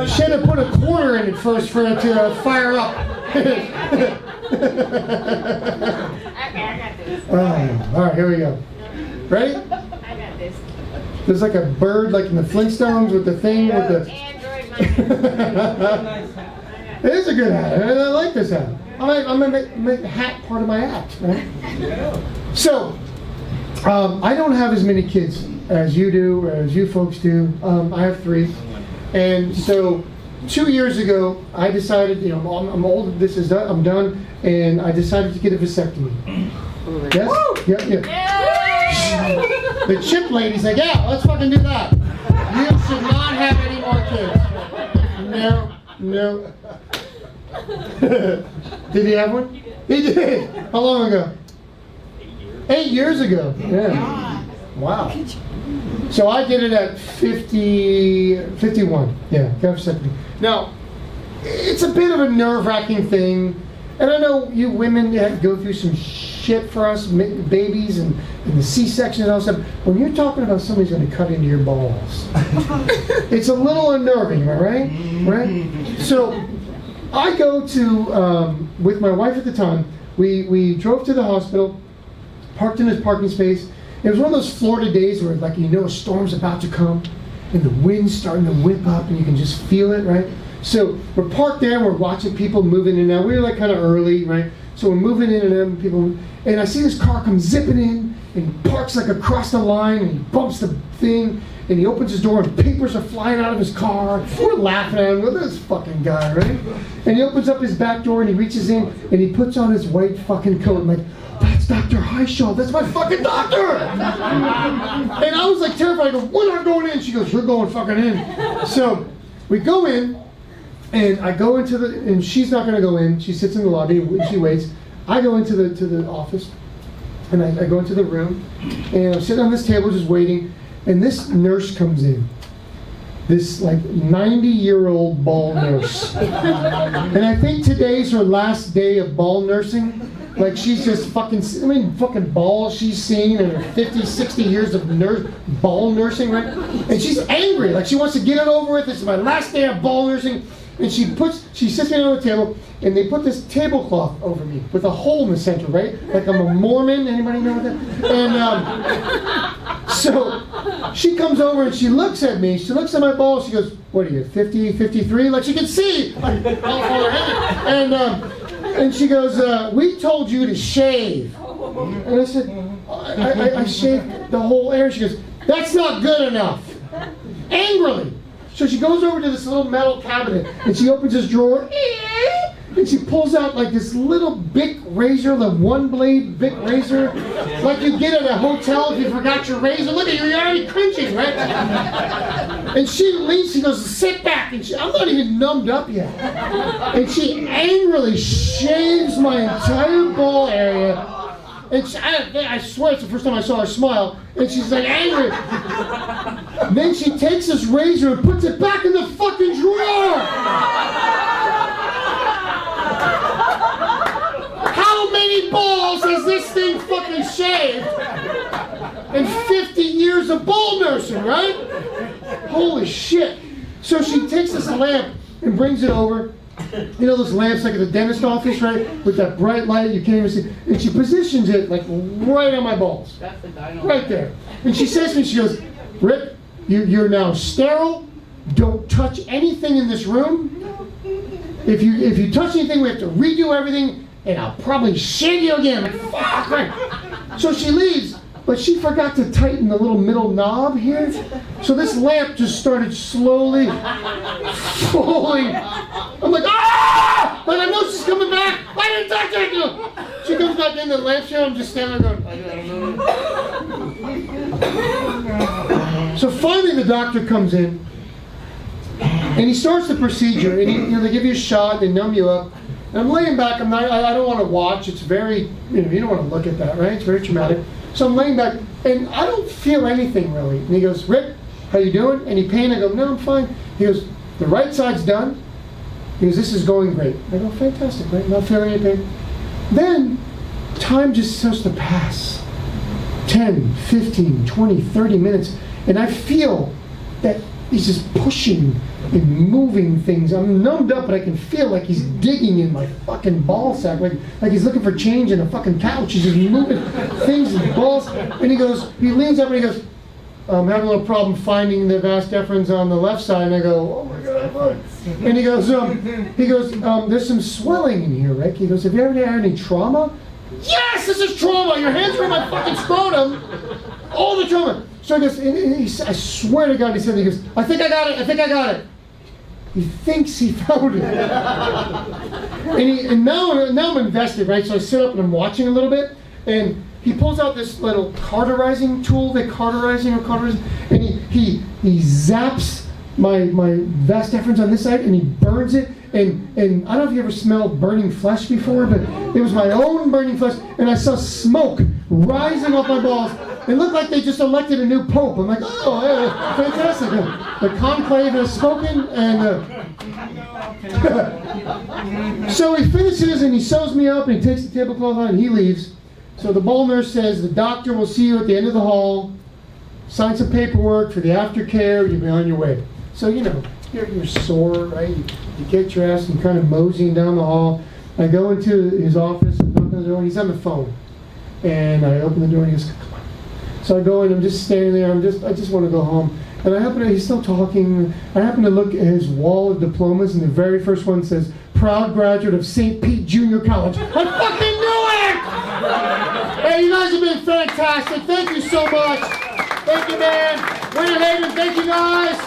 should have put a quarter in it first for it to fire up. Okay, I got this. All right, here we go. Ready? I got this. There's like a bird, like in the Flintstones, with the thing with the. Android It is a good hat. I like this hat. I'm gonna make the hat part of my act, right? So, I don't have as many kids as you do, or as you folks do. I have 3, and so 2 years ago, I decided, you know, I'm old. This is done. I'm done, and I decided to get a vasectomy. Yes. Yeah. The chip lady's like, yeah, let's fucking do that. You should not have any more kids. No. Did he have one? He did. How long ago? 8 years ago. Yeah. Wow. So I did it at 51. Yeah, got vasectomy. Now, it's a bit of a nerve-wracking thing. And I know you women have to go through some shit for us, babies and the C-section and all that stuff. When you're talking about somebody's going to cut into your balls, it's a little unnerving, right? Right? So I go to, with my wife at the time, we drove to the hospital, parked in this parking space. It was one of those Florida days where, like, you know a storm's about to come, and the wind's starting to whip up, and you can just feel it, right? So we're parked there, and we're watching people moving in and out. We were like kind of early, right? So we're moving in and out, and people, and I see this car come zipping in, and he parks like across the line, and he bumps the thing, and he opens his door, and papers are flying out of his car. We're laughing at him, look at this fucking guy, right? And he opens up his back door, and he reaches in, and he puts on his white fucking coat. I'm like, that's Dr. Highshaw, that's my fucking doctor! And I was like terrified. I go, we're not going in. She goes, you're going fucking in. So we go in, and I go into the, and she's not gonna go in. She sits in the lobby, she waits. I go into the office, and I go into the room, and I'm sitting on this table just waiting, and this nurse comes in. This like 90-year-old ball nurse. And I think today's her last day of ball nursing. Like she's just fucking balls she's seen in her 50, 60 years of ball nursing, right? And she's angry, like she wants to get it over with. This is my last day of ball nursing. And she sits me down on the table, and they put this tablecloth over me with a hole in the center, right? Like I'm a Mormon. Anybody know that? And so she comes over and she looks at me. She looks at my balls. She goes, "What are you, 50, 53?" Like she can see. And she goes, "We told you to shave." And I said, I shaved the whole area. She goes, "That's not good enough." Angrily. So she goes over to this little metal cabinet and she opens this drawer and she pulls out like this little Bic razor, the one blade Bic razor, like you get at a hotel if you forgot your razor. Look at you, you're already cringing, right? And she leaves, she goes, "Sit back." And I'm not even numbed up yet. And she angrily shaves my entire ball area. And I swear it's the first time I saw her smile. And she's like angry. Then she takes this razor and puts it back in the fucking drawer. How many balls has this thing fucking shaved? And 50 years of ball nursing, right? Holy shit. So she takes this lamp and brings it over. You know those lamps like at the dentist office, right? With that bright light you can't even see. And she positions it like right on my balls. That's the dino. Right there. And she says to me, she goes, "Rick, you're now sterile. Don't touch anything in this room. If you touch anything, we have to redo everything, and I'll probably shave you again." I'm like, fuck, right? So she leaves, but she forgot to tighten the little middle knob here. So this lamp just started slowly falling. I'm like, ah! Like I know she's coming back. I didn't touch her. She comes back in the lampshade. I'm just standing there going, I don't know. So finally the doctor comes in, and he starts the procedure. And they give you a shot, they numb you up. And I'm laying back. I don't want to watch. It's very, you don't want to look at that, right? It's very traumatic. So I'm laying back, and I don't feel anything really. And he goes, "Rick, how you doing? Any pain?" I go, "No, I'm fine." He goes, "The right side's done." He goes, "This is going great." I go, "Fantastic, right? Not feeling any pain." Then time just starts to pass. 10, 15, 20, 30 minutes. And I feel that he's just pushing and moving things. I'm numbed up, but I can feel like he's digging in my fucking ball sack, like he's looking for change in a fucking couch. He's just moving things and balls. And he leans up and he goes, "I'm having a little problem finding the vas deferens on the left side." And I go, "Oh my God, what?" And he goes, "There's some swelling in here, Rick." He goes, "Have you ever had any trauma?" Yes, this is trauma. Your hands are in my fucking scrotum. All the trauma. So he goes, I swear to God, he goes, I think I got it. He thinks he found it. and now I'm invested, right? So I sit up and I'm watching a little bit, and he pulls out this little cauterizing tool, and he zaps my vas deferens on this side, and he burns it. And I don't know if you ever smelled burning flesh before, but it was my own burning flesh, and I saw smoke rising off my balls. It looked like they just elected a new pope. I'm like, oh, yeah, fantastic. The conclave has spoken, and so he finishes and he sews me up and he takes the tablecloth on and he leaves. So the ball nurse says, "The doctor will see you at the end of the hall. Sign some paperwork for the aftercare. You'll be on your way." So you're sore, right? You get dressed and kind of moseying down the hall. I go into his office and knock on the door. He's on the phone, and I open the door and he goes, "Come on." So I go in. I'm just standing there. I just want to go home. And he's still talking. I happen to look at his wall of diplomas, and the very first one says, "Proud graduate of St. Pete Junior College." I fucking knew it! Hey, you guys have been fantastic. Thank you so much. Thank you, man. Winter Haven, thank you guys.